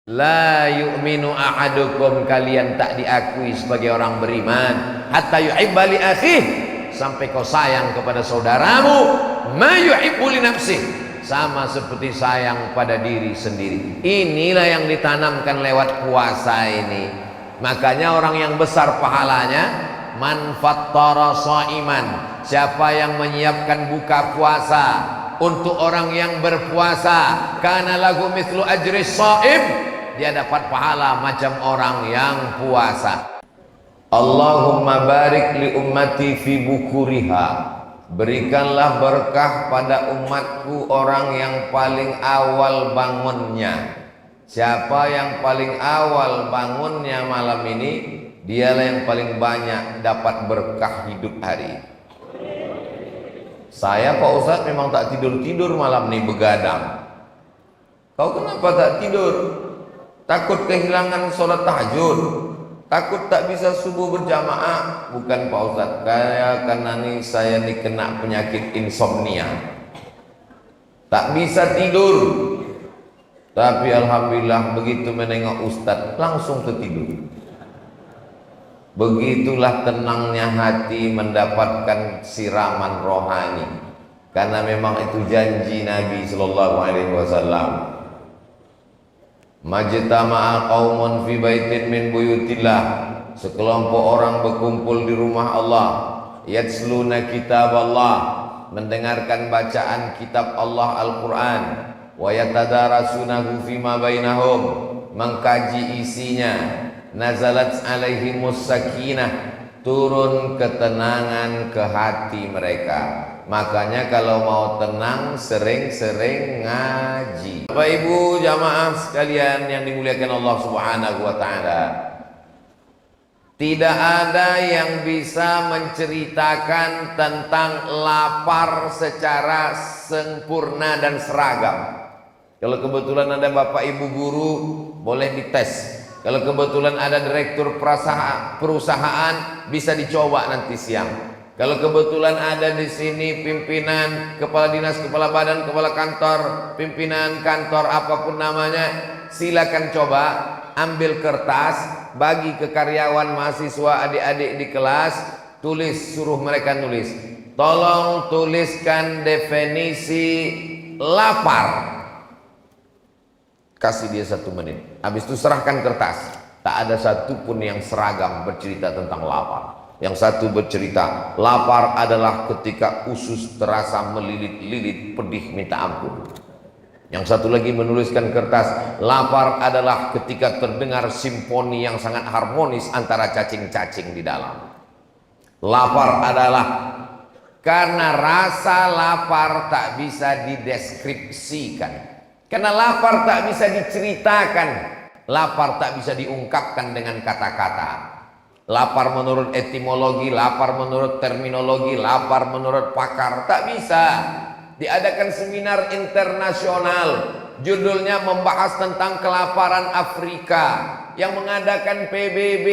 La yu'minu ahadukum, kalian tak diakui sebagai orang beriman, hatta yuhibba li akhih, sampai kau sayang kepada saudaramu ma yuhibbu li nafsih, sama seperti sayang pada diri sendiri. Inilah yang ditanamkan lewat puasa ini. Makanya orang yang besar pahalanya, man fattara shaiman, siapa yang menyiapkan buka puasa untuk orang yang berpuasa, kana lahu mithlu ajri shaim, dia dapat pahala macam orang yang puasa. Allahumma barik li ummati fi bukuriha, berikanlah berkah pada umatku orang yang paling awal bangunnya. Siapa yang paling awal bangunnya malam ini, dialah yang paling banyak dapat berkah hidup hari. Saya Pak Ustadz memang tak tidur-tidur malam ini, begadang. Kau kenapa tak tidur? Takut kehilangan sholat tahajud, takut tak bisa subuh berjamaah? Bukan Pak Ustadz, karena saya kena penyakit insomnia, tak bisa tidur. Tapi alhamdulillah begitu menengok Ustadz langsung tertidur. Begitulah tenangnya hati mendapatkan siraman rohani, karena memang itu janji Nabi Sallallahu Alaihi Wasallam. Majtama'a qaumun fi baitin min buyutillah, sekelompok orang berkumpul di rumah Allah, yatsluna kitab Allah, mendengarkan bacaan kitab Allah Al-Quran, wa yatadarasunahu fima bainahum, mengkaji isinya, nazalat alaihimus sakinah, turun ketenangan ke hati mereka. Makanya kalau mau tenang sering-sering ngaji. Bapak Ibu jamaah sekalian yang dimuliakan Allah Subhanahu wa taala, tidak ada yang bisa menceritakan tentang lapar secara sempurna dan seragam. Kalau kebetulan ada Bapak Ibu guru, boleh dites. Kalau kebetulan ada direktur perusahaan, bisa dicoba nanti siang. Kalau kebetulan ada di sini pimpinan, kepala dinas, kepala badan, kepala kantor, pimpinan kantor apapun namanya, silakan coba ambil kertas, bagi ke karyawan, mahasiswa, adik-adik di kelas, tulis, suruh mereka nulis. Tolong tuliskan definisi lapar. Kasih dia 1 menit. Habis itu serahkan kertas. Tak ada satupun yang seragam bercerita tentang lapar. Yang satu bercerita, lapar adalah ketika usus terasa melilit-lilit, pedih minta ampun. Yang satu lagi menuliskan kertas, lapar adalah ketika terdengar simfoni yang sangat harmonis antara cacing-cacing di dalam. Lapar adalah karena rasa lapar tak bisa dideskripsikan, karena lapar tak bisa diceritakan, lapar tak bisa diungkapkan dengan kata-kata. Lapar menurut etimologi, lapar menurut terminologi, lapar menurut pakar, tak bisa. Diadakan seminar internasional, judulnya membahas tentang kelaparan Afrika, yang mengadakan PBB,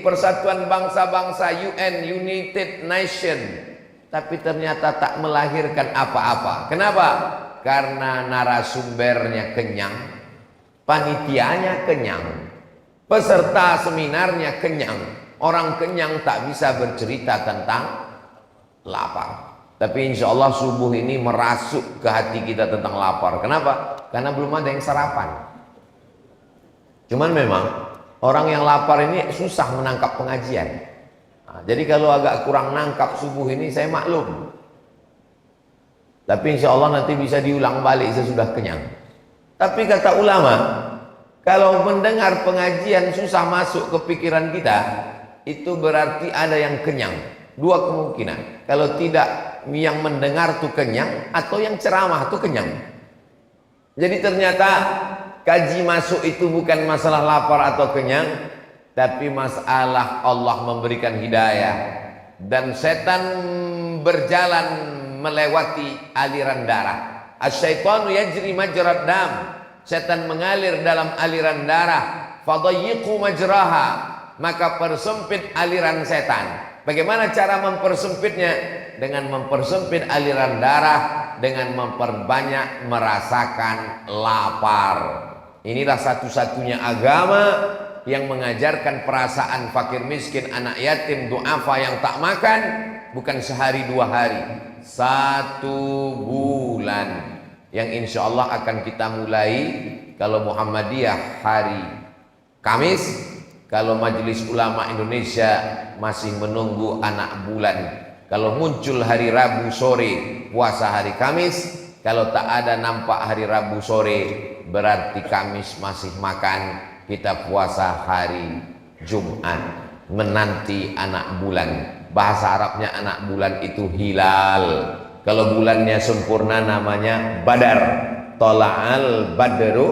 Persatuan Bangsa-Bangsa, UN, United Nation, tapi ternyata tak melahirkan apa-apa. Kenapa? Karena narasumbernya kenyang, panitianya kenyang, peserta seminarnya kenyang. Orang kenyang tak bisa bercerita tentang lapar. Tapi insya Allah subuh ini merasuk ke hati kita tentang lapar. Kenapa? Karena belum ada yang sarapan. Cuman memang orang yang lapar ini susah menangkap pengajian. Nah, jadi kalau agak kurang nangkap subuh ini, saya maklum. Tapi insya Allah nanti bisa diulang balik sesudah kenyang. Tapi kata ulama, kalau mendengar pengajian susah masuk ke pikiran kita, itu berarti ada yang kenyang. 2 kemungkinan. Kalau tidak, yang mendengar tuh kenyang, atau yang ceramah tuh kenyang. Jadi ternyata kaji masuk itu bukan masalah lapar atau kenyang, tapi masalah Allah memberikan hidayah. Dan setan berjalan melewati aliran darah. Asyaitanu yajri majrad dam. Setan mengalir dalam aliran darah. Fadayyiqu majraha, maka persempit aliran setan. Bagaimana cara mempersempitnya? Dengan mempersempit aliran darah, dengan memperbanyak merasakan lapar. Inilah satu-satunya agama yang mengajarkan perasaan fakir miskin, anak yatim, duafa yang tak makan bukan sehari dua hari, 1 bulan, yang insya Allah akan kita mulai kalau Muhammadiyah hari Kamis, kalau Majelis Ulama Indonesia masih menunggu anak bulan. Kalau muncul hari Rabu sore puasa hari Kamis, kalau tak ada nampak hari Rabu sore berarti Kamis masih makan, kita puasa hari Jumat menanti anak bulan. Bahasa Arabnya anak bulan itu hilal. Kalau bulannya sempurna namanya Badar, Tola'al Badru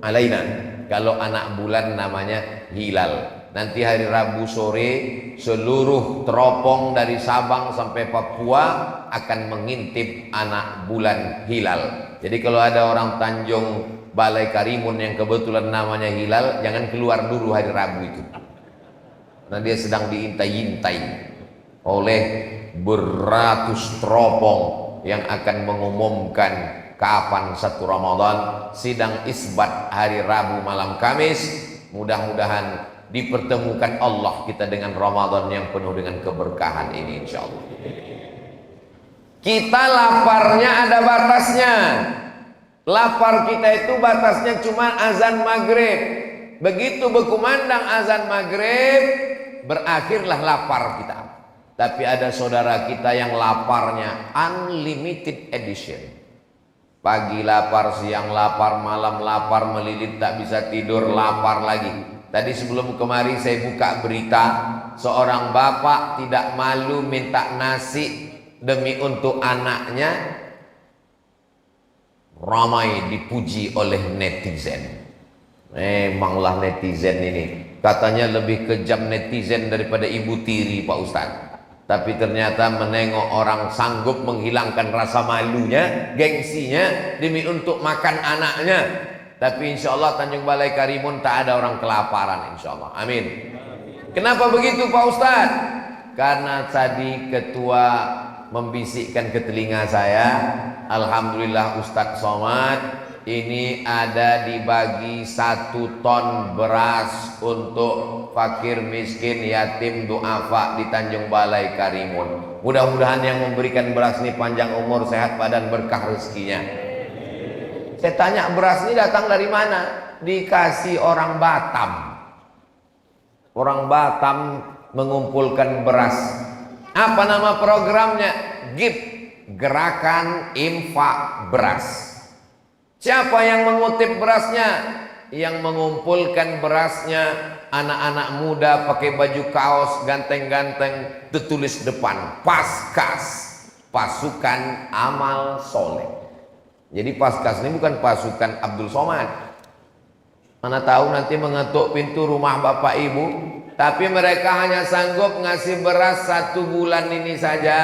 alaina. Kalau anak bulan namanya hilal. Nanti hari Rabu sore seluruh teropong dari Sabang sampai Papua akan mengintip anak bulan hilal. Jadi kalau ada orang Tanjung Balai Karimun yang kebetulan namanya hilal, jangan keluar dulu hari Rabu itu, karena dia sedang diintai-intai oleh beratus teropong yang akan mengumumkan kapan 1 Ramadan, sidang isbat hari Rabu malam Kamis. Mudah-mudahan dipertemukan Allah kita dengan Ramadan yang penuh dengan keberkahan ini insyaallah. Kita laparnya ada batasnya. Lapar kita itu batasnya cuma azan maghrib. Begitu berkumandang azan maghrib, berakhirlah lapar kita. Tapi ada saudara kita yang laparnya unlimited edition. Pagi lapar, siang lapar, malam lapar, melilit tak bisa tidur, lapar lagi. Tadi sebelum kemari saya buka berita, seorang bapak tidak malu minta nasi demi untuk anaknya, ramai dipuji oleh netizen. Memanglah netizen ini, katanya lebih kejam netizen daripada ibu tiri Pak Ustadz. Tapi ternyata menengok orang sanggup menghilangkan rasa malunya, gengsinya demi untuk makan anaknya. Tapi insya Allah Tanjung Balai Karimun tak ada orang kelaparan insya Allah. Amin. Kenapa begitu Pak Ustadz? Karena tadi ketua membisikkan ke telinga saya, alhamdulillah Ustadz Somad ini ada dibagi 1 ton beras untuk fakir miskin yatim duafa di Tanjung Balai Karimun. Mudah-mudahan yang memberikan beras ini panjang umur, sehat badan, berkah rezekinya. Saya tanya, beras ini datang dari mana? Dikasih orang Batam. Orang Batam mengumpulkan beras. Apa nama programnya? GIP, Gerakan Infak Beras. Siapa yang mengutip berasnya? Yang mengumpulkan berasnya anak-anak muda pakai baju kaos ganteng-ganteng, tertulis depan Paskas, Pasukan Amal Soleh. Jadi Paskas ini bukan pasukan Abdul Somad. Mana tahu nanti mengetuk pintu rumah bapak ibu. Tapi mereka hanya sanggup ngasih beras 1 bulan ini saja,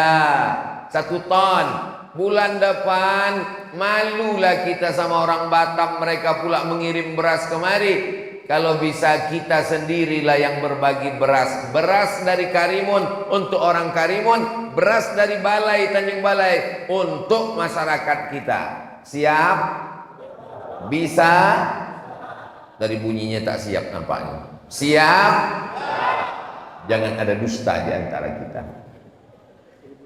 1 ton. Bulan depan malulah kita sama orang Batam, mereka pula mengirim beras kemari. Kalau bisa kita sendirilah yang berbagi beras. Beras dari Karimun untuk orang Karimun, beras dari Balai, Tanjung Balai untuk masyarakat kita. Siap? Bisa? Dari bunyinya tak siap nampaknya. Siap? Jangan ada dusta di antara kita.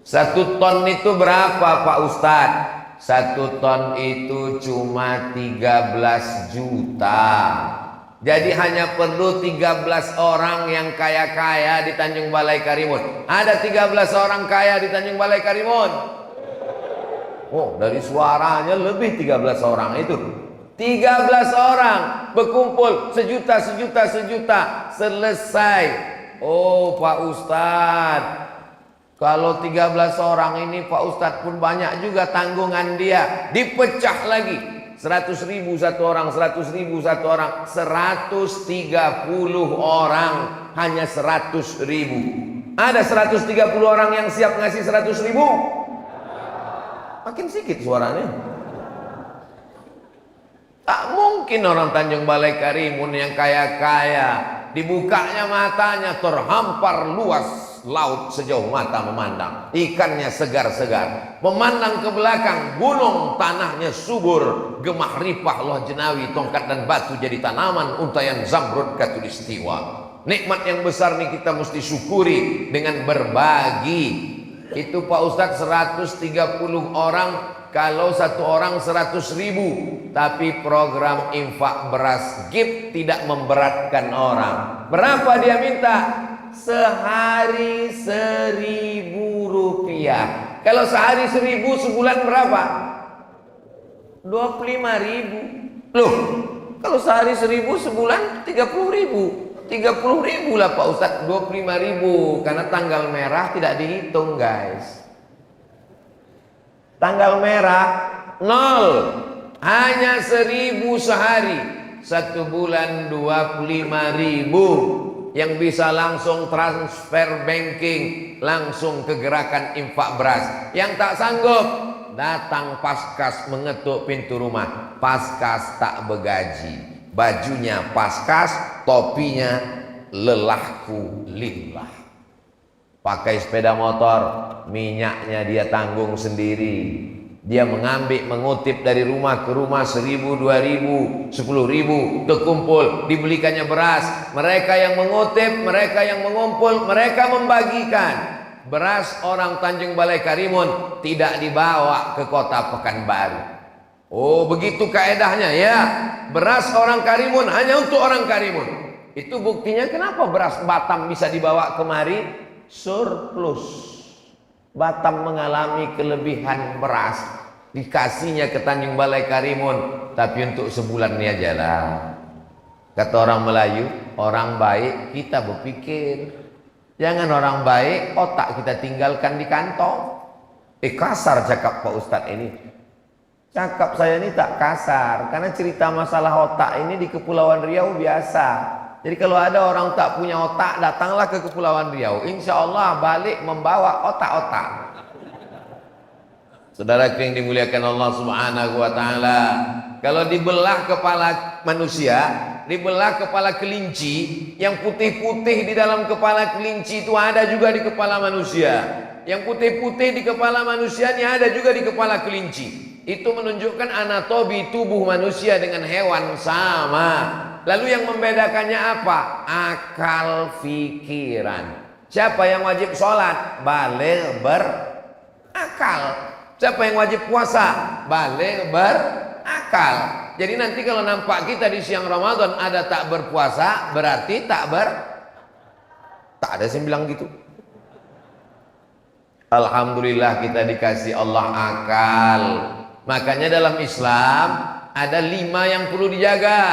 1 ton itu berapa Pak Ustadz? 1 ton itu cuma 13 juta. Jadi hanya perlu 13 orang yang kaya-kaya di Tanjung Balai Karimun. Ada 13 orang kaya di Tanjung Balai Karimun. Oh, dari suaranya lebih 13 orang itu. 13 orang berkumpul sejuta, selesai. Oh Pak Ustadz, kalau 13 orang ini Pak Ustadz pun banyak juga tanggungan dia. Dipecah lagi, 100.000 1 orang, 100.000 1 orang, 130 orang hanya 100.000. Ada 130 orang yang siap ngasih 100.000? Makin sedikit suaranya. Tak mungkin orang Tanjung Balai Karimun yang kaya-kaya dibukanya matanya terhampar luas laut sejauh mata memandang, ikannya segar-segar. Memandang ke belakang, gunung tanahnya subur, gemah ripah loh jenawi, tongkat dan batu jadi tanaman, untayan zamrud katulistiwa. Nikmat yang besar nih kita mesti syukuri dengan berbagi. Itu Pak Ustadz 130 orang, kalau satu orang 100.000. Tapi program infak beras GIP tidak memberatkan orang. Berapa dia minta? Sehari 1.000 rupiah. Kalau sehari 1.000, sebulan berapa? 25.000. Loh, kalau sehari 1.000, sebulan 30.000. 30.000 lah Pak Ustadz, 25.000. Karena tanggal merah tidak dihitung guys. Tanggal merah 0, hanya 1.000 sehari. Satu bulan 25.000. Yang bisa langsung transfer banking, langsung ke gerakan infak beras. Yang tak sanggup, datang Paskas mengetuk pintu rumah. Paskas tak begaji, bajunya Paskas, topinya lelahku lillah. Pakai sepeda motor, minyaknya dia tanggung sendiri. Dia mengambil, mengutip dari rumah ke rumah, 1.000, 2.000, 10.000 kekumpul, dibelikannya beras. Mereka yang mengutip, mereka yang mengumpul, mereka membagikan. Beras orang Tanjung Balai Karimun tidak dibawa ke kota Pekanbaru. Oh, begitu kaedahnya ya. Beras orang Karimun hanya untuk orang Karimun. Itu buktinya kenapa beras Batam bisa dibawa kemari? Surplus. Batam mengalami kelebihan beras, dikasihnya ke Tanjung Balai Karimun, tapi untuk sebulan ini aja lah. Kata orang Melayu, orang baik kita berpikir, jangan orang baik otak kita tinggalkan di kantong. Kasar cakap Pak Ustadz ini. Cakap saya ini tak kasar, karena cerita masalah otak ini di Kepulauan Riau biasa. Jadi kalau ada orang tak punya otak, datanglah ke Kepulauan Riau. Insya Allah balik membawa otak-otak. Saudara yang dimuliakan Allah Subhanahu wa Ta'ala, kalau dibelah kepala manusia, dibelah kepala kelinci, yang putih-putih di dalam kepala kelinci itu ada juga di kepala manusia. Yang putih-putih di kepala manusia ini ada juga di kepala kelinci. Itu menunjukkan anatomi tubuh manusia dengan hewan sama. Lalu yang membedakannya apa? Akal pikiran. Siapa yang wajib sholat? Baligh berakal. Siapa yang wajib puasa? Baligh berakal. Jadi nanti kalau nampak kita di siang Ramadan ada tak berpuasa, berarti tak ada yang bilang gitu. Alhamdulillah kita dikasih Allah akal. Makanya dalam Islam ada 5 yang perlu dijaga.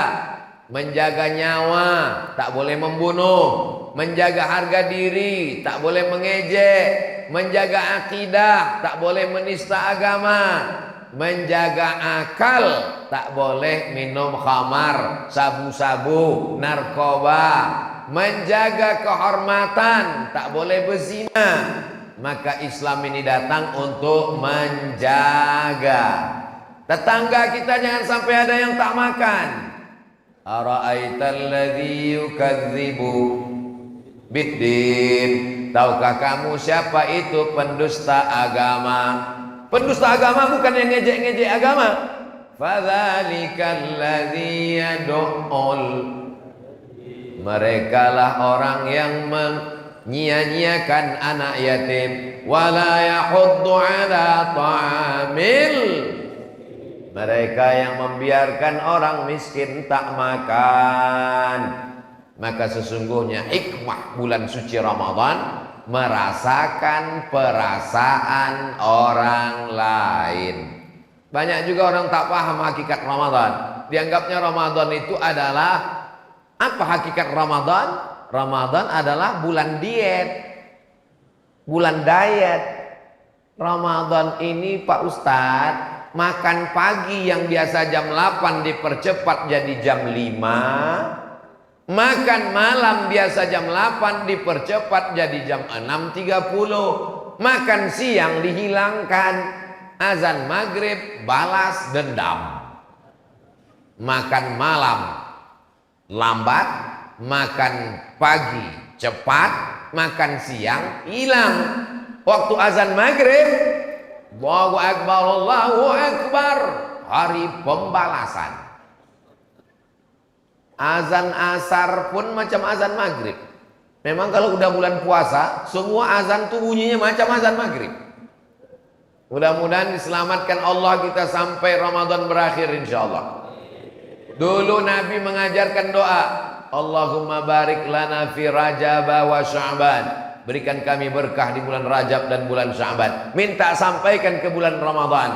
Menjaga nyawa, tak boleh membunuh. Menjaga harga diri, tak boleh mengejek. Menjaga akidah, tak boleh menista agama. Menjaga akal, tak boleh minum khamar, sabu-sabu, narkoba. Menjaga kehormatan, tak boleh berzina. Maka Islam ini datang untuk menjaga. Tetangga kita jangan sampai ada yang tak makan. Ara'aital ladzi yukadzibu biddin. Tahukah kamu siapa itu pendusta agama? Pendusta agama bukan yang ngejek-ngejek agama. Fadzalikal ladzi yad'ul. Merekalah orang yang menyia-nyiakan anak yatim, wala yahuddu ala ta'amil. Mereka yang membiarkan orang miskin tak makan. Maka sesungguhnya hikmah bulan suci Ramadan merasakan perasaan orang lain. Banyak juga orang tak paham hakikat Ramadan. Dianggapnya Ramadan itu adalah apa hakikat Ramadan? Ramadan adalah bulan diet, bulan diet. Ramadan ini Pak Ustadz, makan pagi yang biasa jam 8 dipercepat jadi jam 5. Makan malam biasa jam 8 dipercepat jadi jam 6.30. Makan siang dihilangkan. Azan maghrib balas dendam. Makan malam lambat, makan pagi cepat, makan siang hilang. Waktu azan maghrib, Allahu Akbar, Allahu Akbar, hari pembalasan. Azan asar pun macam azan maghrib. Memang kalau udah bulan puasa, semua azan tuh bunyinya macam azan maghrib. Mudah-mudahan diselamatkan Allah kita sampai Ramadan berakhir insyaallah. Dulu Nabi mengajarkan doa, Allahumma barik lana fi Rajab wa Sya'ban. Berikan kami berkah di bulan Rajab dan bulan Sya'ban. Minta sampaikan ke bulan Ramadan.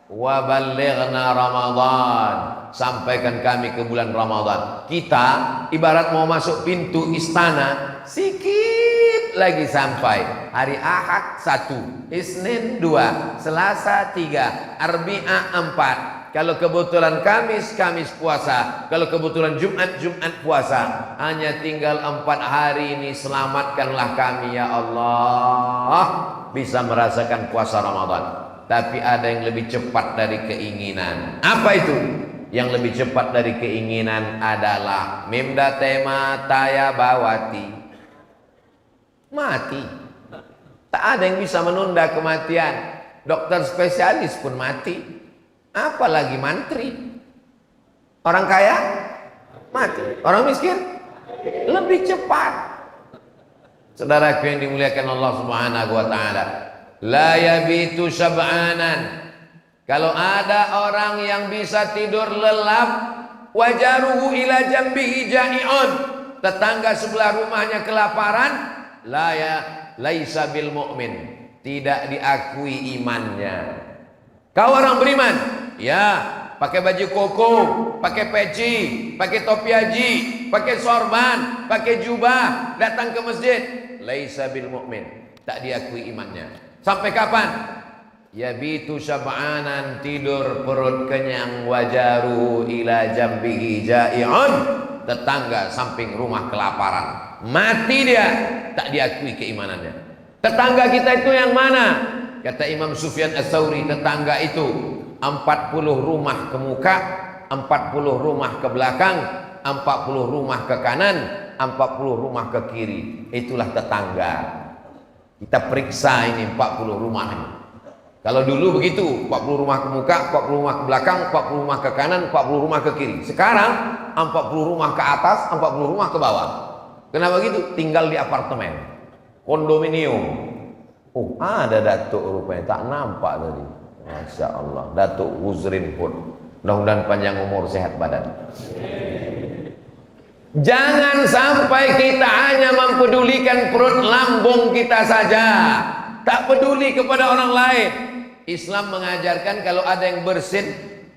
Wa ballighna Ramadan. Sampaikan kami ke bulan Ramadan. Kita ibarat mau masuk pintu istana, sikit lagi sampai. Hari Ahad 1, Isnin 2, Selasa 3, Arbi'a 4. Kalau kebetulan Kamis, Kamis puasa. Kalau kebetulan Jumat, Jumat puasa. Hanya tinggal 4 hari ini. Selamatkanlah kami ya Allah, bisa merasakan puasa Ramadan. Tapi ada yang lebih cepat dari keinginan. Apa itu? Yang lebih cepat dari keinginan adalah Mimda tema taya bawati. Mati. Tak ada yang bisa menunda kematian. Dokter spesialis pun mati. Apalagi mantri. Orang kaya mati, orang miskin lebih cepat. Saudaraku yang dimuliakan Allah Subhanahu wa taala, la yabitu syab'anan. Kalau ada orang yang bisa tidur lelap, wajaruhu ila jambihi ja'i'un, tetangga sebelah rumahnya kelaparan, laisa bil mu'min, tidak diakui imannya. Kau orang beriman, ya, pakai baju koko, pakai peci, pakai topi haji, pakai sorban, pakai jubah, datang ke masjid, laisa bil mu'min, tak diakui imannya. Sampai kapan? Yabitu syab'anan, tidur perut kenyang, wajaru ila jambihi ja'i'un, tetangga samping rumah kelaparan, mati dia, tak diakui keimanannya. Tetangga kita itu yang mana? Kata Imam Sufyan Ats-Tsauri, tetangga itu 40 rumah ke muka, 40 rumah ke belakang, 40 rumah ke kanan, 40 rumah ke kiri. Itulah tetangga. Kita periksa ini 40 rumah ini. Kalau dulu begitu, 40 rumah ke muka, 40 rumah ke belakang, 40 rumah ke kanan, 40 rumah ke kiri. Sekarang 40 rumah ke atas, 40 rumah ke bawah. Kenapa gitu? Tinggal di apartemen, kondominium. Oh, ada Datuk rupanya, tak nampak tadi. Masya Allah, Datuk Huzrin pun. Mudah-mudahan panjang umur, sehat badan. Jangan sampai kita hanya mempedulikan perut lambung kita saja, tak peduli kepada orang lain. Islam mengajarkan kalau ada yang bersin,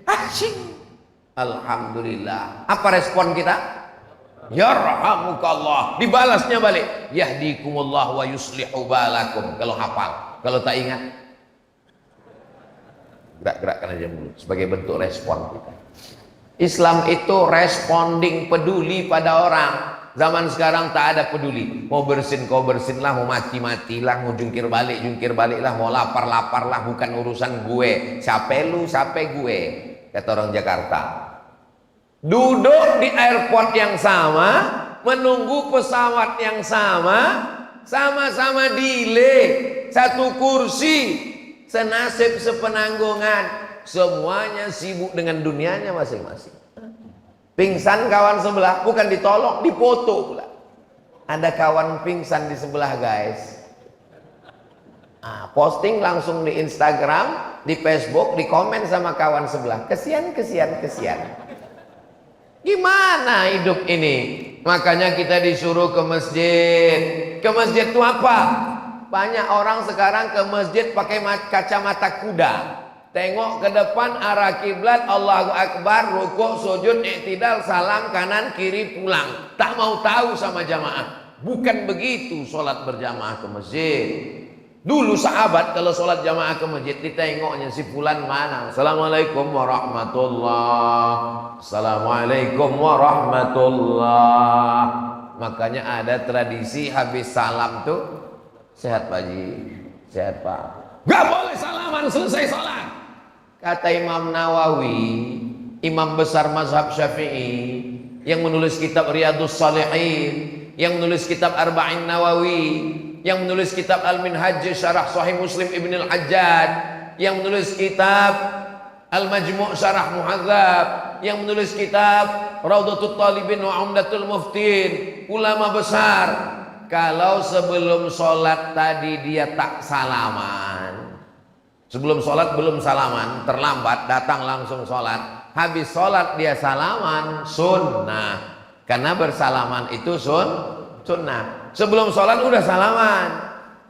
asyik, alhamdulillah. Apa respon kita? Yarhamukallah, dibalasnya balik, yahdikumullah wa yuslihu balakum. Kalau hafal, kalau tak ingat, gerak-gerakkan aja mulut sebagai bentuk respon kita. Islam itu responding, peduli pada orang. Zaman sekarang tak ada peduli. Mau bersin kau bersinlah, mau mati-matilah, mau jungkir baliklah, mau lapar-laparlah, bukan urusan gue. Siapa lu, siapa gue, kata orang Jakarta. Duduk di airport yang sama, menunggu pesawat yang sama, sama-sama delay, satu kursi, senasib sepenanggungan, semuanya sibuk dengan dunianya masing-masing. Pingsan kawan sebelah, bukan ditolong, dipoto pula. Ada kawan pingsan di sebelah, guys. Posting langsung di Instagram, di Facebook, di komen sama kawan sebelah. Kesian. Gimana hidup ini? Makanya kita disuruh ke masjid. Ke masjid itu apa? Banyak orang sekarang ke masjid pakai kacamata kuda. Tengok ke depan, arah kiblat, Allahu Akbar, rukuk, sujud, i'tidal, salam, kanan, kiri, pulang. Tak mau tahu sama jamaah. Bukan begitu sholat berjamaah ke masjid. Dulu sahabat kalau sholat jamaah ke masjid, ditengoknya si fulan mana. Assalamualaikum warahmatullah. Assalamualaikum warahmatullah. Makanya ada tradisi habis salam tuh, sehat Pak Haji, sehat Pak. Gak boleh salaman selesai sholat. Kata Imam Nawawi, imam besar mazhab Syafi'i yang menulis kitab Riyadhus Shalihin, yang menulis kitab Arba'in Nawawi, yang menulis kitab Al-Minhaj Syarah Sahih Muslim Ibn Al-Hajjaj, yang menulis kitab Al-Majmu' Syarah Muhadzab, yang menulis kitab Raudhatul Talibin wa Umdatul Muftin, ulama besar. Kalau sebelum sholat tadi dia tak salaman, sebelum sholat belum salaman, terlambat datang langsung sholat, habis sholat dia salaman, sunnah. Karena bersalaman itu sunnah. Sebelum sholat udah salaman,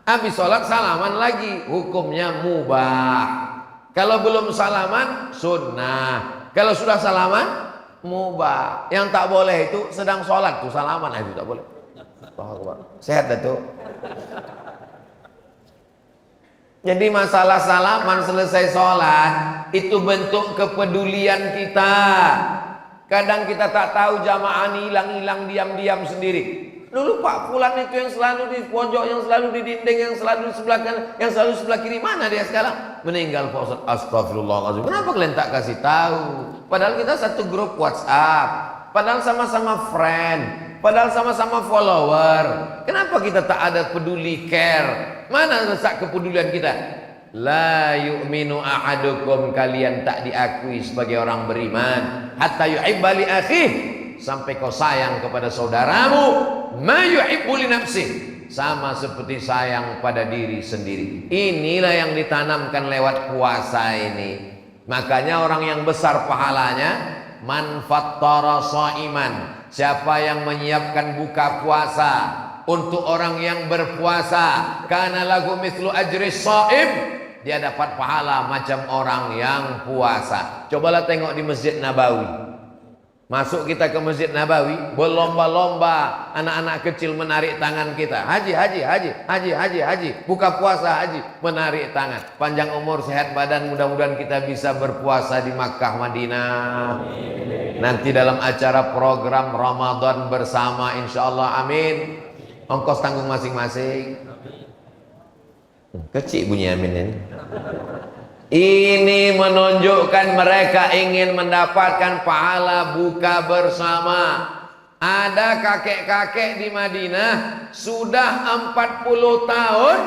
habis sholat salaman lagi, hukumnya mubah. Kalau belum salaman sunnah, kalau sudah salaman mubah. Yang tak boleh itu sedang sholat tuh salaman, itu tak boleh. Sehat dah tuh. Jadi masalah salaman selesai sholat itu bentuk kepedulian kita. Kadang kita tak tahu jamaah ini hilang-hilang diam-diam sendiri. Dulu Pak Fulan itu yang selalu di pojok, yang selalu di dinding, yang selalu di sebelah kanan, yang selalu sebelah kiri, mana dia sekarang? Meninggal Pak Ustaz. Astagfirullahaladzim. Kenapa kalian tak kasih tahu? Padahal kita satu grup WhatsApp, padahal sama-sama friend, padahal sama-sama follower. Kenapa kita tak ada peduli care? Mana letak kepedulian kita? La yu'minu ahadukum, kalian tak diakui sebagai orang beriman hatta yuhibba li akhih, sampai kau sayang kepada saudaramu ma yuhibbu li nafsih, sama seperti sayang pada diri sendiri. Inilah yang ditanamkan lewat puasa ini. Makanya orang yang besar pahalanya man fattara shaiman, siapa yang menyiapkan buka puasa untuk orang yang berpuasa, kana lagu mithlu ajri shaim, dia dapat pahala macam orang yang puasa. Cobalah tengok di Masjid Nabawi. Masuk kita ke Masjid Nabawi, berlomba-lomba anak-anak kecil menarik tangan kita. Haji, haji, haji, haji, haji, haji. Buka puasa haji, menarik tangan. Panjang umur, sehat badan, mudah-mudahan kita bisa berpuasa di Makkah, Madinah. Nanti dalam acara program Ramadan bersama, insya Allah, amin. Ongkos tanggung masing-masing. Kecil bunyi amin ini. Ini menunjukkan mereka ingin mendapatkan pahala buka bersama. Ada kakek-kakek di Madinah sudah 40 tahun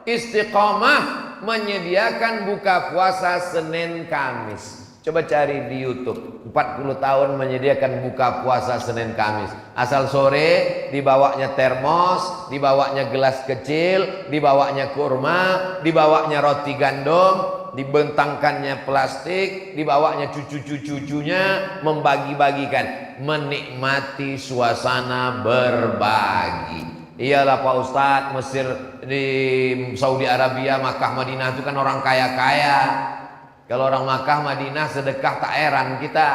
istiqomah menyediakan buka puasa Senin Kamis. Coba cari di YouTube, 40 tahun menyediakan buka puasa Senin Kamis. Asal sore dibawanya termos, dibawanya gelas kecil, dibawanya kurma, dibawanya roti gandum, dibentangkannya plastik, dibawanya cucu-cucunya, membagi-bagikan, menikmati suasana berbagi. Iyalah Pak Ustadz, Mesir, di Saudi Arabia, Makkah, Madinah itu kan orang kaya-kaya. Kalau orang Makkah, Madinah sedekah tak heran kita.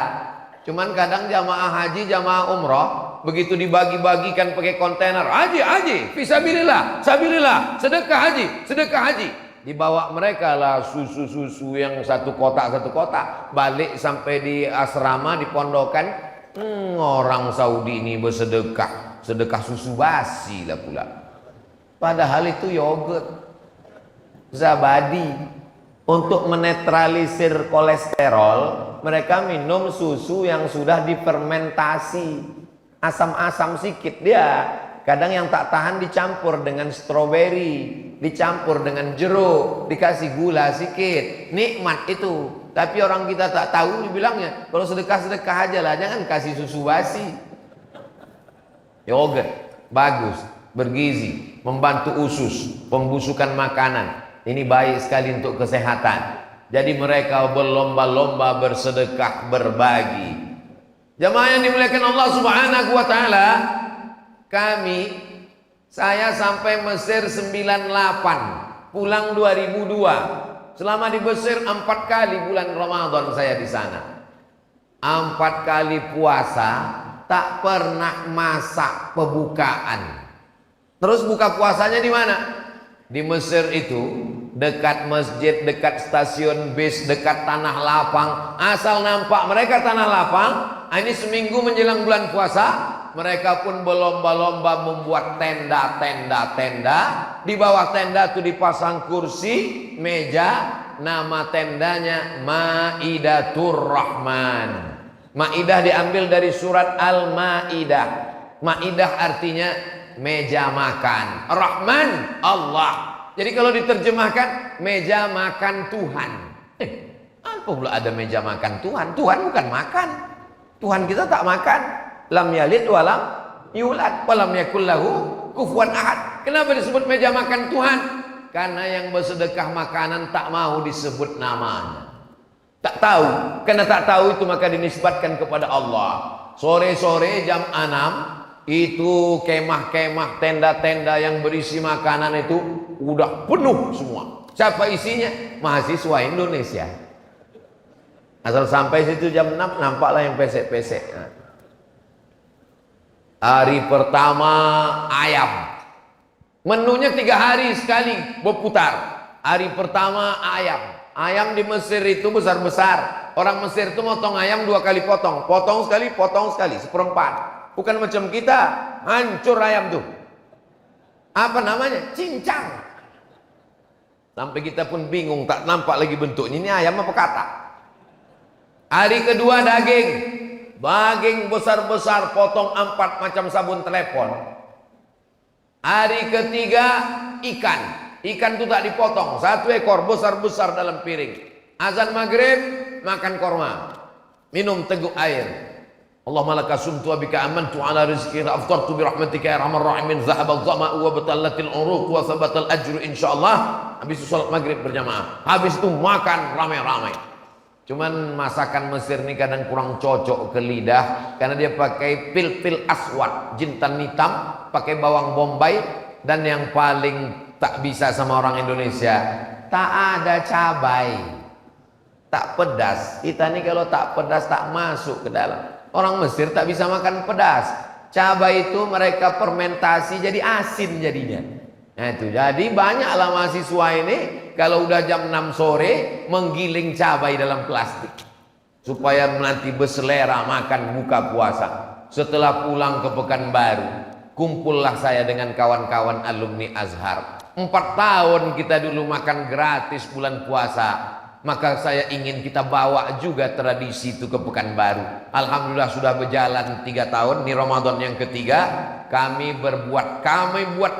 Cuman kadang jamaah haji, jamaah umroh, begitu dibagi-bagikan pakai kontainer, haji, haji, fisabilillah, sabilillah, sedekah haji, sedekah haji. Dibawa mereka lah susu-susu yang satu kotak, balik sampai di asrama, di pondokan. Orang Saudi ini bersedekah, sedekah susu basi lah pula. Padahal itu yogurt, zabadi. Untuk menetralisir kolesterol, mereka minum susu yang sudah difermentasi, asam-asam sikit dia. Kadang yang tak tahan dicampur dengan stroberi, dicampur dengan jeruk, dikasih gula sikit, nikmat itu. Tapi orang kita tak tahu, dibilangnya kalau sedekah-sedekah aja lah, jangan kasih susu basi. Yogurt bagus, bergizi, membantu usus, pembusukan makanan. Ini baik sekali untuk kesehatan. Jadi mereka berlomba-lomba bersedekah, berbagi. Jamaah yang dimuliakan Allah Subhanahu wa taala, saya sampai Mesir 98, pulang 2002. Selama di Mesir 4 kali bulan Ramadan saya di sana. 4 kali puasa, tak pernah masak pembukaan. Terus buka puasanya di mana? Di Mesir itu dekat masjid, dekat stasiun bis, dekat tanah lapang. Asal nampak mereka tanah lapang, ini seminggu menjelang bulan puasa, mereka pun berlomba-lomba membuat tenda-tenda. Di bawah tenda itu dipasang kursi, meja, nama tendanya Maidatur Rahman. Maidah diambil dari surat Al-Maidah. Maidah artinya meja makan. Rahman Allah. Jadi kalau diterjemahkan meja makan Tuhan. Apa pula ada meja makan Tuhan? Tuhan bukan makan. Tuhan kita tak makan. Lam yalid walam yulad walam yakul lahu kufuwan ahad. Kenapa disebut meja makan Tuhan? Karena yang bersedekah makanan tak mau disebut namanya. Tak tahu. Karena tak tahu itu maka dinisbatkan kepada Allah. Sore-sore jam 6 itu kemah-kemah, tenda-tenda yang berisi makanan itu udah penuh semua. Siapa isinya? Mahasiswa Indonesia. Asal sampai situ jam 6 nampaklah yang pesek-pesek. Hari pertama ayam. Menunya 3 hari sekali berputar. Hari pertama ayam. Ayam di Mesir itu besar-besar. Orang Mesir itu motong ayam 2 kali potong. Potong sekali, seperempat. Bukan macam kita, hancur ayam tuh. Apa namanya? Cincang. Sampai kita pun bingung, tak nampak lagi bentuknya. Ini ayam apa katak? Hari kedua daging. Daging besar-besar, potong 4 macam sabun telepon. Hari ketiga ikan. Ikan itu tak dipotong, 1 ekor besar-besar dalam piring. Azan maghrib makan korma, minum teguk air. Allahumma laka sumtu wa bika amantu ala rizqi wa aftartu bi rahmatika ya arhamar rahimin. Zahaba adh-dhama'u wa batallatil uruq wa thabatal ajru insyaallah. Habis itu salat maghrib berjamaah. Habis itu makan ramai-ramai. Cuman masakan Mesir ini kadang kurang cocok ke lidah karena dia pakai pil-pil aswad, jintan hitam, pakai bawang bombay, dan yang paling tak bisa sama orang Indonesia, tak ada cabai, tak pedas. Kita nih kalau tak pedas tak masuk ke dalam. Orang Mesir tak bisa makan pedas. Cabai itu mereka fermentasi jadi asin jadinya. Nah itu, jadi banyaklah mahasiswa ini kalau udah jam 6 sore menggiling cabai dalam plastik supaya nanti berselera makan buka puasa. Setelah pulang ke Pekanbaru, kumpullah saya dengan kawan-kawan alumni Azhar. 4 tahun kita dulu makan gratis bulan puasa. Maka saya ingin kita bawa juga tradisi itu ke Pekanbaru. Alhamdulillah sudah berjalan 3 tahun. Ini Ramadan yang ketiga. Kami buat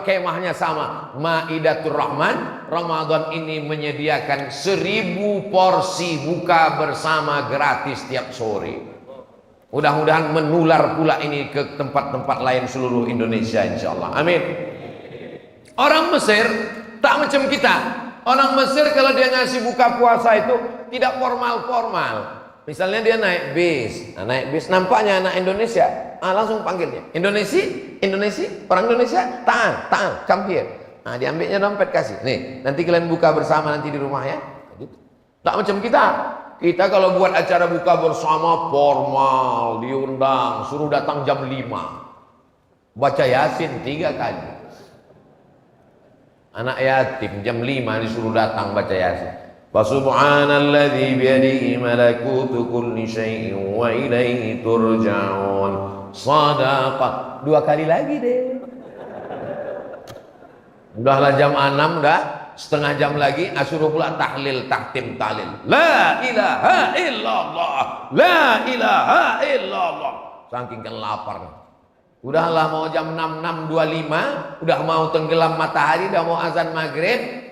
kemahnya sama. Maidatur Rahman. Ramadan ini menyediakan 1000 porsi buka bersama gratis tiap sore. Mudah-mudahan menular pula ini ke tempat-tempat lain seluruh Indonesia insyaallah. Amin. Orang Mesir tak macam kita. Orang Mesir kalau dia ngasih buka puasa itu tidak formal-formal. Misalnya dia naik bis. Nah, naik bis nampaknya anak Indonesia. Langsung panggilnya. Indonesia, orang Indonesia, tahan, come here. Nah, diambilnya dompet kasih. Nih, nanti kalian buka bersama nanti di rumah ya. Gitu. Tak macam kita. Kita kalau buat acara buka bersama formal, diundang, suruh datang jam 5. Baca Yasin 3 kali. Anak yatim jam 5 disuruh datang baca Yasin. Fasubhanalladzi biyadihi malakutu kulli syai'in wa ilaihi turja'un. Shadaqah. 2 kali lagi deh. Udahlah jam 6 dah, setengah jam lagi suruh pula tahlil, tahtim tahlil. La ilaha illallah. La ilaha illallah. Saking kan lapar. Udahlah mau jam 6.25, udah mau tenggelam matahari, udah mau azan maghrib.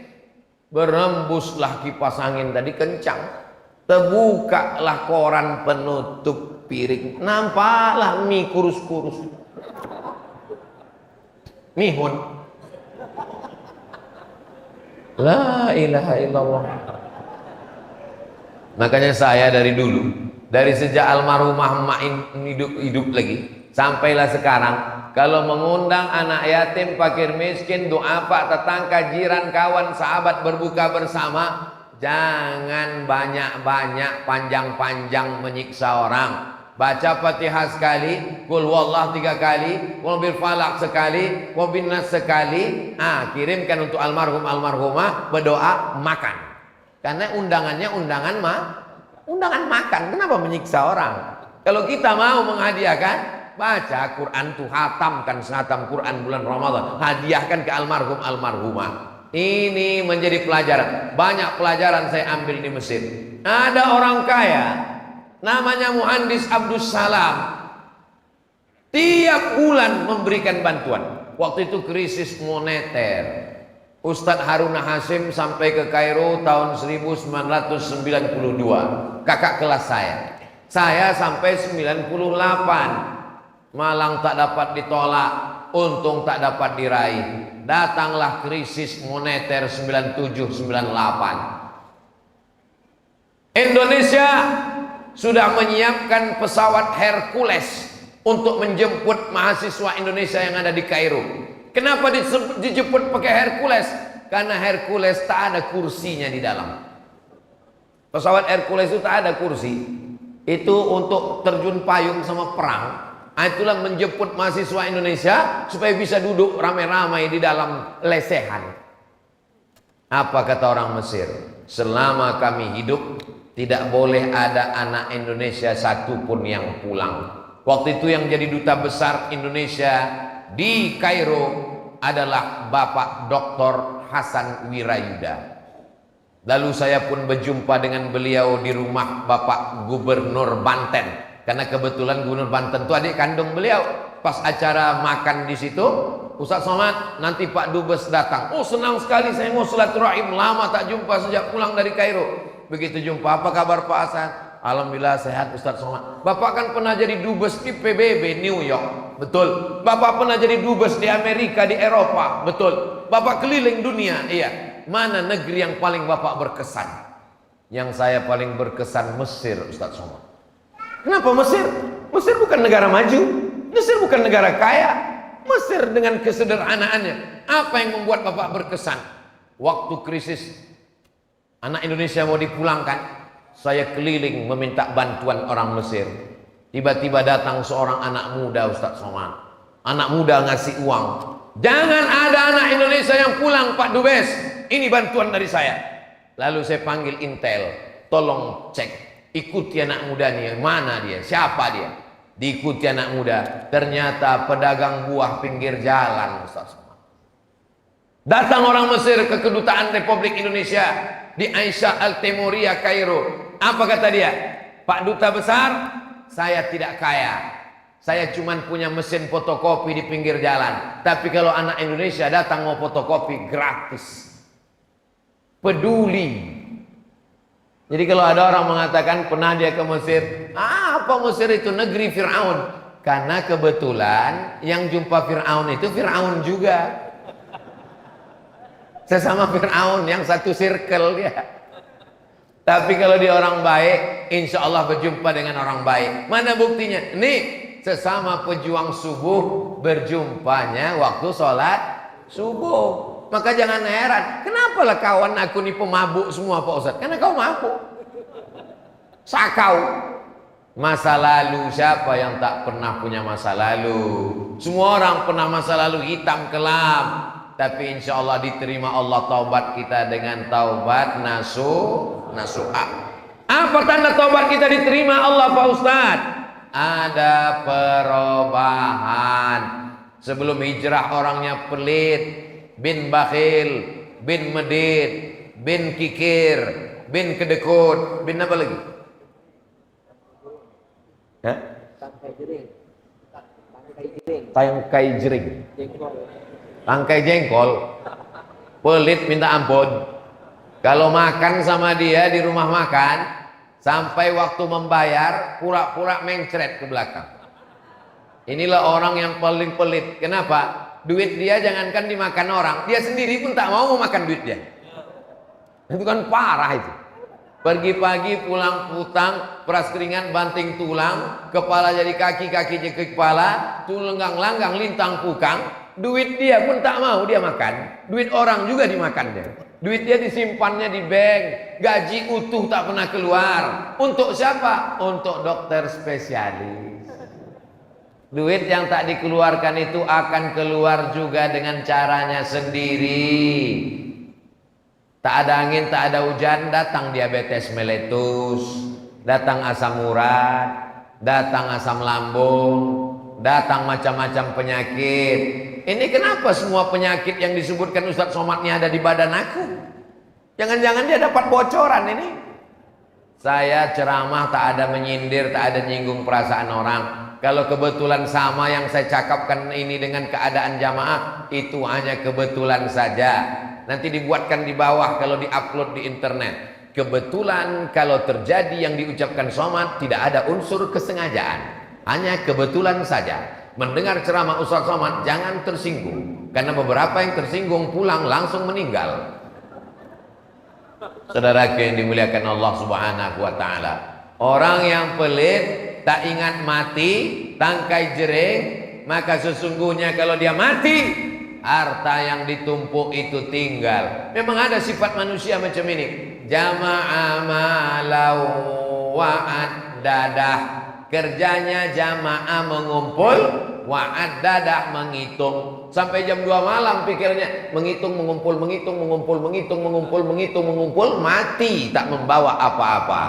Berembuslah kipas angin tadi kencang. Terbukalah koran penutup piring. Nampaklah mie kurus-kurus. Mihun. La ilaha illallah. Makanya saya dari dulu, dari sejak almarhumah emak hidup lagi, sampailah sekarang, kalau mengundang anak yatim, fakir miskin, duafa, tetangga, jiran, kawan, sahabat berbuka bersama, jangan banyak-banyak, panjang-panjang menyiksa orang. Baca Fatihah sekali, Qul Huwallah 3 kali, Qul bil Falaq sekali, Qul bin Nas sekali. Kirimkan untuk almarhum almarhumah, berdoa, makan. Karena undangannya undangan makan. Kenapa menyiksa orang? Kalau kita mau menghadiahkan, baca Quran tuh, hatamkan sehatam Quran bulan Ramadan, hadiahkan ke almarhum almarhumah. Ini menjadi pelajaran. Banyak pelajaran saya ambil di Mesir. Ada orang kaya namanya Muhandis Abdus Salam. Tiap bulan memberikan bantuan. Waktu itu krisis moneter. Ustadz Haruna Hasim sampai ke Kairo tahun 1992. Kakak kelas saya. Saya sampai 98. Malang tak dapat ditolak, untung tak dapat diraih. Datanglah krisis moneter 97-98. Indonesia sudah menyiapkan pesawat Hercules untuk menjemput mahasiswa Indonesia yang ada di Kairo. Kenapa dijemput pakai Hercules? Karena Hercules tak ada kursinya di dalam. Pesawat Hercules itu tak ada kursi. Itu untuk terjun payung sama perang. Itulah menjemput mahasiswa Indonesia supaya bisa duduk ramai-ramai di dalam lesehan. Apa kata orang Mesir? Selama kami hidup, tidak boleh ada anak Indonesia satupun yang pulang. Waktu itu yang jadi duta besar Indonesia di Kairo adalah Bapak Dr. Hasan Wirayuda. Lalu saya pun berjumpa dengan beliau di rumah Bapak Gubernur Banten, karena kebetulan Gubernur Banten itu adik kandung beliau. Pas acara makan di situ, Ustaz Somad, nanti Pak Dubes datang. Oh, senang sekali, saya mau silaturahim, lama tak jumpa sejak pulang dari Kairo. Begitu jumpa, apa kabar Pak Hasan? Alhamdulillah sehat Ustaz Somad. Bapak kan pernah jadi dubes di PBB New York. Betul. Bapak pernah jadi dubes di Amerika, di Eropa. Betul. Bapak keliling dunia. Iya. Mana negeri yang paling Bapak berkesan? Yang saya paling berkesan Mesir, Ustaz Somad. Kenapa Mesir? Mesir bukan negara maju. Mesir bukan negara kaya. Mesir dengan kesederhanaannya. Apa yang membuat Bapak berkesan? Waktu krisis anak Indonesia mau dipulangkan, saya keliling meminta bantuan orang Mesir. Tiba-tiba datang seorang anak muda, Ustaz Somad. Anak muda ngasih uang. Jangan ada anak Indonesia yang pulang Pak Dubes. Ini bantuan dari saya. Lalu saya panggil Intel. Tolong cek. Ikuti anak muda nih. Mana dia? Siapa dia? Diikuti anak muda. Ternyata pedagang buah pinggir jalan, Ustaz Somad. Datang orang Mesir ke Kedutaan Republik Indonesia di Aisyah Al-Temuria, Kairo. Apa kata dia? Pak Duta Besar, saya tidak kaya. Saya cuma punya mesin fotokopi di pinggir jalan. Tapi kalau anak Indonesia datang mau fotokopi, gratis. Peduli. Jadi kalau ada orang mengatakan pernah dia ke Mesir, apa Mesir itu? Negeri Fir'aun. Karena kebetulan yang jumpa Fir'aun itu Fir'aun juga. Sesama Fir'aun, yang satu circle dia. Tapi kalau dia orang baik, insya Allah berjumpa dengan orang baik. Mana buktinya? Nih, sesama pejuang subuh berjumpanya waktu sholat subuh. Maka jangan heran, kenapa lah kawan aku nih pemabuk semua Pak Ustadz? Karena kau mabuk. Sakau. Masa lalu, siapa yang tak pernah punya masa lalu? Semua orang pernah masa lalu hitam kelam. Tapi insya Allah diterima Allah taubat kita dengan taubat nasuha. Apa tanda taubat kita diterima Allah Pak Ustadz? Ada perubahan. Sebelum hijrah orangnya pelit, bin bakhil, bin medit, bin kikir, bin kedekut, bin apa lagi? Hah? Tangkai jering. Tangkai jengkol. Pelit minta ampun. Kalau makan sama dia di rumah makan, sampai waktu membayar pura-pura mencret ke belakang. Inilah orang yang paling pelit. Kenapa? Duit dia jangankan dimakan orang, dia sendiri pun tak mau memakan duit dia. Itu kan parah itu. Pagi-pagi pulang putang, peras keringat, banting tulang, kepala jadi kaki, kaki jadi kepala, tulanggang-langgang, lintang pukang. Duit dia pun tak mau dia makan. Duit orang juga dimakan dia. Duit dia disimpannya di bank. Gaji utuh tak pernah keluar. Untuk siapa? Untuk dokter spesialis. Duit yang tak dikeluarkan itu akan keluar juga dengan caranya sendiri. Tak ada angin, tak ada hujan, datang diabetes meletus, datang asam urat, datang asam lambung, datang macam-macam penyakit. Ini kenapa semua penyakit yang disebutkan Ustadz Somad ini ada di badan aku? Jangan-jangan dia dapat bocoran ini. Saya ceramah tak ada menyindir, tak ada nyinggung perasaan orang. Kalau kebetulan sama yang saya cakapkan ini dengan keadaan jamaah, itu hanya kebetulan saja. Nanti dibuatkan di bawah kalau diupload di internet. Kebetulan kalau terjadi yang diucapkan Somad tidak ada unsur kesengajaan, hanya kebetulan saja. Mendengar ceramah Ustaz Somad jangan tersinggung, karena beberapa yang tersinggung pulang langsung meninggal. Saudara yang dimuliakan Allah Subhanahu wa taala, orang yang pelit, tak ingat mati, tangkai jering, maka sesungguhnya kalau dia mati, harta yang ditumpuk itu tinggal. Memang ada sifat manusia macam ini. Jama'a malau wa'ad dadah. Kerjanya jamaah mengumpul, wa'ad dadah menghitung. Sampai jam 2 malam pikirnya menghitung, mengumpul, menghitung, mengumpul, menghitung, mengumpul, menghitung, mengumpul, mati tak membawa apa-apa.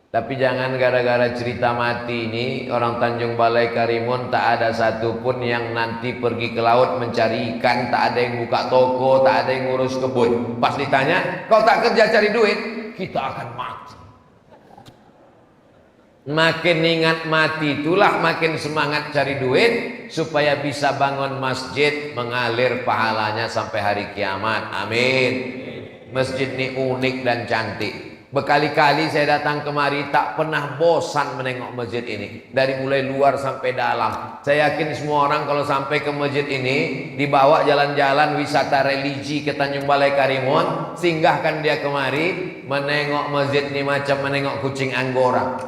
Tapi jangan gara-gara cerita mati ini orang Tanjung Balai Karimun tak ada satupun yang nanti pergi ke laut mencari ikan, tak ada yang buka toko, tak ada yang ngurus kebun. Pas ditanya, kau tak kerja cari duit, kita akan mati. Makin ingat mati itulah makin semangat cari duit supaya bisa bangun masjid mengalir pahalanya sampai hari kiamat. Amin. Masjid ini unik dan cantik. Berkali-kali saya datang kemari tak pernah bosan menengok masjid ini. Dari mulai luar sampai dalam. Saya yakin semua orang kalau sampai ke masjid ini dibawa jalan-jalan wisata religi ke Tanjung Balai Karimun, singgahkan dia kemari menengok masjid ini macam menengok kucing Anggora.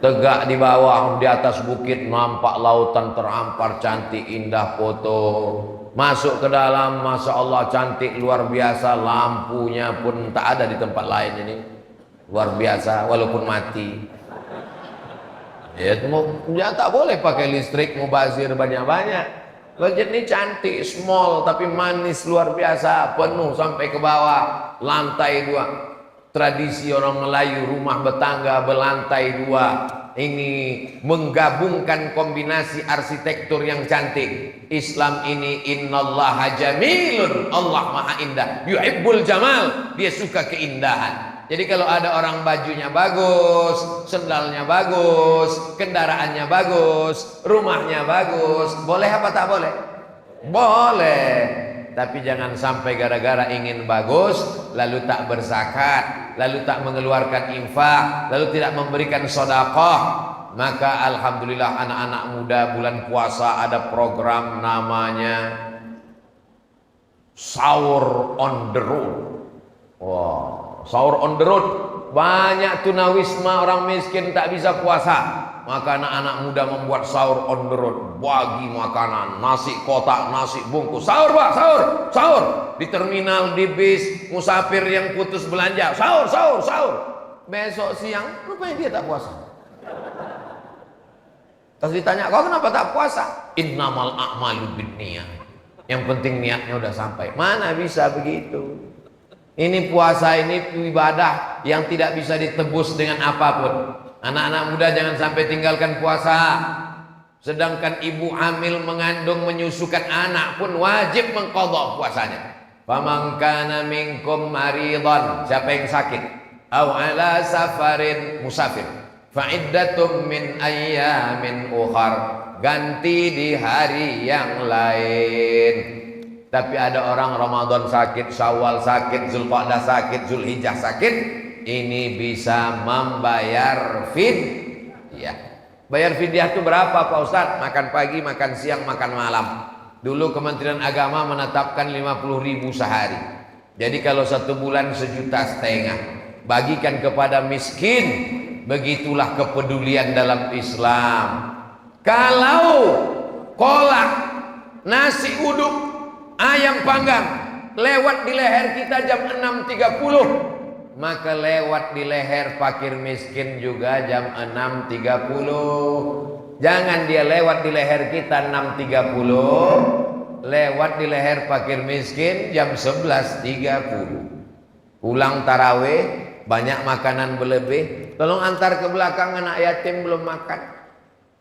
Tegak di bawah, di atas bukit nampak lautan terhampar cantik, indah foto. Masuk ke dalam, Masya Allah cantik luar biasa, lampunya pun tak ada di tempat lain ini. Luar biasa walaupun mati. Ya tak boleh pakai listrik, mubazir banyak-banyak. Masjid ini cantik, small tapi manis luar biasa, penuh sampai ke bawah, lantai 2. Tradisi orang Melayu, rumah bertangga berlantai 2. Ini menggabungkan kombinasi arsitektur yang cantik. Islam ini innallaha jamilun, Allah maha indah, yuhibbul jamal, dia suka keindahan. Jadi kalau ada orang bajunya bagus, sendalnya bagus, kendaraannya bagus, rumahnya bagus, boleh apa tak boleh? Boleh. Tapi jangan sampai gara-gara ingin bagus lalu tak berzakat, lalu tak mengeluarkan infak, lalu tidak memberikan sedekah. Maka alhamdulillah anak-anak muda bulan puasa ada program namanya Sahur on the Road. Wow, Sahur on the Road. Banyak tunawisma orang miskin tak bisa puasa. Maka anak-anak muda membuat sahur on the road, bagi makanan, nasi kotak, nasi bungkus, sahur pak, sahur, sahur di terminal, di bis, musafir yang putus belanja, sahur, sahur, sahur. Besok siang, rupanya dia tak puasa. Terus ditanya, kau kenapa tak puasa? Innamal a'malu binniyat. Yang penting niatnya udah sampai. Mana bisa begitu? Ini puasa ini ibadah yang tidak bisa ditebus dengan apapun. Anak-anak muda jangan sampai tinggalkan puasa. Sedangkan ibu hamil mengandung menyusukan anak pun wajib mengqadha puasanya. Faman kana minkum maridan, siapa yang sakit, au ala safarin, musafir, fa iddatum min ayyamin ukhar, ganti di hari yang lain. Tapi ada orang Ramadan sakit, Syawal sakit, Zulqa'dah sakit, Zulhijjah sakit, ini bisa membayar fidyah. Bayar fidyah itu berapa Pak Ustadz? Makan pagi, makan siang, makan malam. Dulu Kementerian Agama menetapkan 50.000 sehari. Jadi kalau 1 bulan 1,5 juta, bagikan kepada miskin. Begitulah kepedulian dalam Islam. Kalau kolak, nasi uduk, ayam panggang lewat di leher kita jam 6.30, maka lewat di leher fakir miskin juga jam 6.30. Jangan dia lewat di leher kita 6.30, lewat di leher fakir miskin jam 11.30. Pulang tarawih, banyak makanan berlebih, tolong antar ke belakang anak yatim belum makan.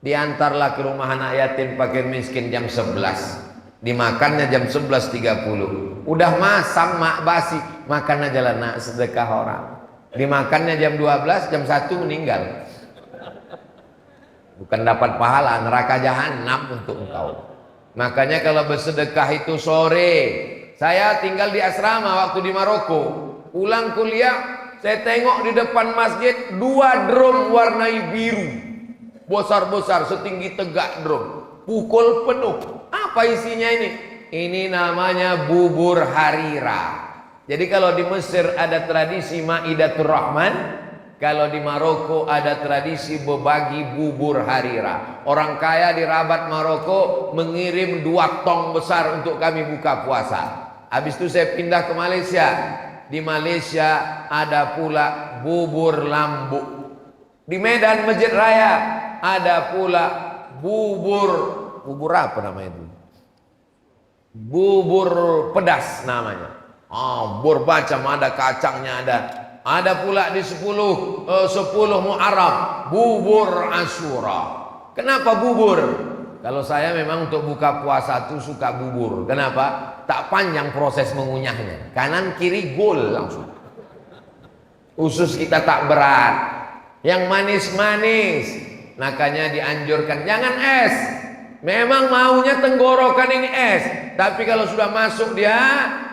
Diantarlah ke rumah anak yatim fakir miskin jam 11. Dimakannya jam 11.30. Udah masam mak basi, makan aja lah nak, sedekah orang. Dimakannya jam 12, jam 1 meninggal. bukan dapat pahala, neraka jahanam untuk engkau. Makanya kalau bersedekah itu sore. Saya tinggal di asrama waktu di Maroko. Pulang kuliah, saya tengok di depan masjid 2 drum warnai biru, besar-besar setinggi tegak drum, pukul penuh. Apa isinya ini? Ini namanya bubur harira. Jadi kalau di Mesir ada tradisi Maidatur Rahman, kalau di Maroko ada tradisi berbagi bubur harira. Orang kaya di Rabat Maroko mengirim 2 tong besar untuk kami buka puasa. Habis itu saya pindah ke Malaysia. Di Malaysia ada pula bubur lambuk. Di Medan Masjid Raya ada pula bubur apa namanya itu? Bubur pedas namanya. Bubur macam ada kacangnya ada. Ada pula di 10 Muharram bubur Asyura. Kenapa bubur? Kalau saya memang untuk buka puasa itu suka bubur. Kenapa? Tak panjang proses mengunyahnya. Kanan kiri gol langsung. Usus kita tak berat. Yang manis-manis. Makanya dianjurkan jangan es. Memang maunya tenggorokan ini es. Tapi kalau sudah masuk dia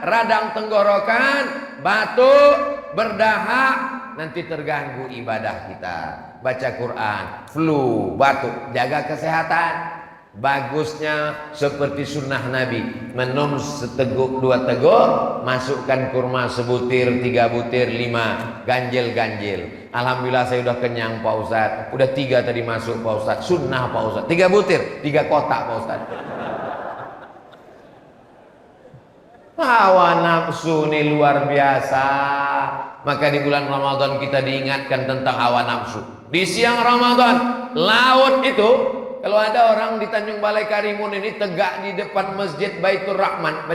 radang tenggorokan, batuk, berdahak, nanti terganggu ibadah kita. Baca Quran, flu, batuk, jaga kesehatan. Bagusnya seperti sunnah Nabi, minum seteguk 2 teguk, masukkan kurma sebutir, 3 butir, 5, ganjil. Alhamdulillah saya udah kenyang Pak Ustaz. Udah 3 tadi masuk Pak Ustaz. Sunnah Pak Ustaz. 3 butir, 3 kotak Pak Ustaz. Hawa nafsu ini luar biasa. Maka di bulan Ramadan kita diingatkan tentang hawa nafsu. Di siang Ramadan, laut itu, kalau ada orang di Tanjung Balai Karimun ini tegak di depan Masjid Baitur Rahman,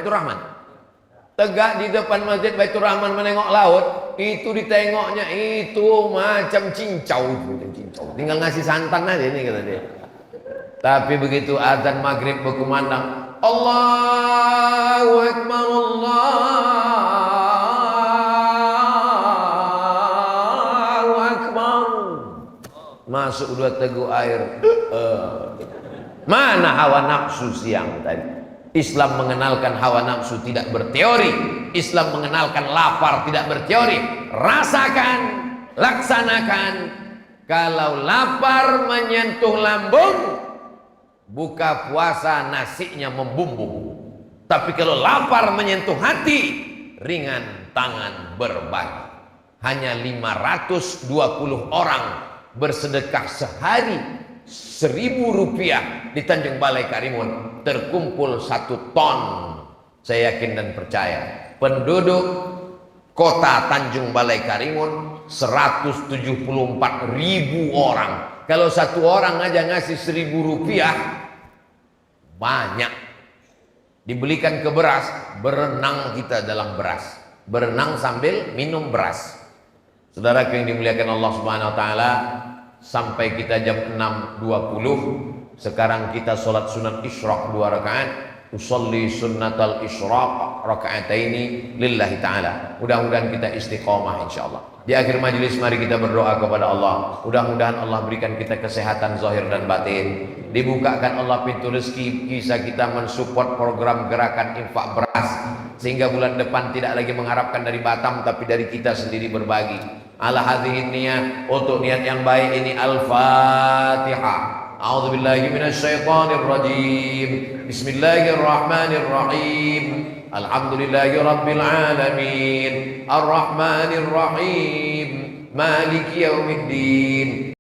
tegak di depan Masjid Baitur Rahman menengok laut, itu ditengoknya itu macam cincau, tinggal ngasih santan aja ini kata dia. Tapi begitu azan maghrib berkumandang, Allahu Akbar, Allahu Akbar, masuk 2 teguk air. Mana hawa nafsu siang tadi? Islam mengenalkan hawa nafsu tidak berteori. Islam mengenalkan lapar tidak berteori. Rasakan, laksanakan. Kalau lapar menyentuh lambung, buka puasa nasinya membumbung. Tapi kalau lapar menyentuh hati, ringan tangan berbagi. Hanya 520 orang bersedekah sehari 1.000 rupiah di Tanjung Balai Karimun, terkumpul 1 ton. Saya yakin dan percaya penduduk kota Tanjung Balai Karimun 174.000 orang. Kalau 1 orang aja ngasih 1.000 rupiah, banyak. Dibelikan ke beras, berenang kita dalam beras, berenang sambil minum beras. Saudara yang dimuliakan Allah Subhanahu Wa Taala, sampai kita jam 6.20. Sekarang kita sholat sunat isyraq 2 rakaat. Usolli sunnatal isyraq raka'ataini lillahi ta'ala. Mudah-mudahan kita istiqomah insyaallah. Di akhir majelis mari kita berdoa kepada Allah. Mudah-mudahan Allah berikan kita kesehatan zahir dan batin. Dibukakan Allah pintu rezeki, bisa kita mensupport program gerakan infak beras, sehingga bulan depan tidak lagi mengharapkan dari Batam tapi dari kita sendiri berbagi. Ala hadhihi niyah, untuk niat yang baik ini. Al-Fatihah. A'udzu billahi minasyaitonir rajim. Bismillahirrahmanirrahim. Alhamdulillahi rabbil alamin. Arrahmanir rahim. Maliki yaumiddin.